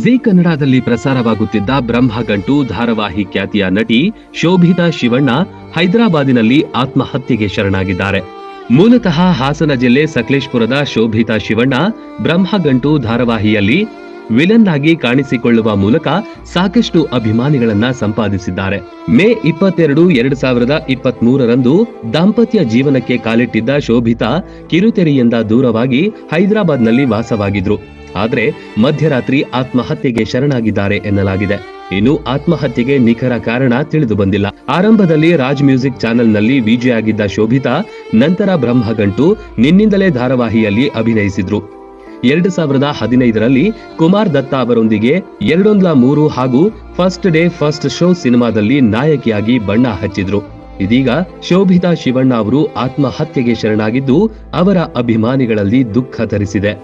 ಜೀ ಕನ್ನಡದಲ್ಲಿ ಪ್ರಸಾರವಾಗುತ್ತಿದ್ದ ಬ್ರಹ್ಮಗಂಟು ಧಾರಾವಾಹಿ ಖ್ಯಾತಿಯ ನಟಿ ಶೋಭಿತಾ ಶಿವಣ್ಣ ಹೈದರಾಬಾದಿನಲ್ಲಿ ಆತ್ಮಹತ್ಯೆಗೆ ಶರಣಾಗಿದ್ದಾರೆ. ಮೂಲತಃ ಹಾಸನ ಜಿಲ್ಲೆ ಸಕಲೇಶಪುರದ ಶೋಭಿತಾ ಶಿವಣ್ಣ ಬ್ರಹ್ಮಗಂಟು ಧಾರಾವಾಹಿಯಲ್ಲಿ ವಿಲನ್ ಆಗಿ ಕಾಣಿಸಿಕೊಳ್ಳುವ ಮೂಲಕ ಸಾಕಷ್ಟು ಅಭಿಮಾನಿಗಳನ್ನ ಸಂಪಾದಿಸಿದ್ದಾರೆ. ಮೇ 22, 2023ರಂದು ದಾಂಪತ್ಯ ಜೀವನಕ್ಕೆ ಕಾಲಿಟ್ಟಿದ್ದ ಶೋಭಿತಾ ಕಿರುತೆರೆಯಿಂದ ದೂರವಾಗಿ ಹೈದರಾಬಾದ್ನಲ್ಲಿ ವಾಸವಾಗಿದ್ರು. ಆದ್ರೆ ಮಧ್ಯರಾತ್ರಿ ಆತ್ಮಹತ್ಯೆಗೆ ಶರಣಾಗಿದ್ದಾರೆ ಎನ್ನಲಾಗಿದೆ. ಇನ್ನು ಆತ್ಮಹತ್ಯೆಗೆ ನಿಖರ ಕಾರಣ ತಿಳಿದು ಬಂದಿಲ್ಲ. ಆರಂಭದಲ್ಲಿ ರಾಜ್ ಮ್ಯೂಸಿಕ್ ಚಾನೆಲ್ನಲ್ಲಿ ವಿಜೆ ಆಗಿದ್ದ ಶೋಭಿತಾ ನಂತರ ಬ್ರಹ್ಮಗಂಟು ನಿನ್ನಿಂದಲೇ ಧಾರಾವಾಹಿಯಲ್ಲಿ ಅಭಿನಯಿಸಿದ್ರು. 2015ರಲ್ಲಿ ಕುಮಾರ್ ದತ್ತ ಅವರೊಂದಿಗೆ 203 ಹಾಗೂ ಫಸ್ಟ್ ಡೇ ಫಸ್ಟ್ ಶೋ ಸಿನಿಮಾದಲ್ಲಿ ನಾಯಕಿಯಾಗಿ ಬಣ್ಣ ಹಚ್ಚಿದ್ರು. ಇದೀಗ ಶೋಭಿತಾ ಶಿವಣ್ಣ ಅವರು ಆತ್ಮಹತ್ಯೆಗೆ ಶರಣಾಗಿದ್ದು ಅವರ ಅಭಿಮಾನಿಗಳಲ್ಲಿ ದುಃಖ ತರಿಸಿದೆ.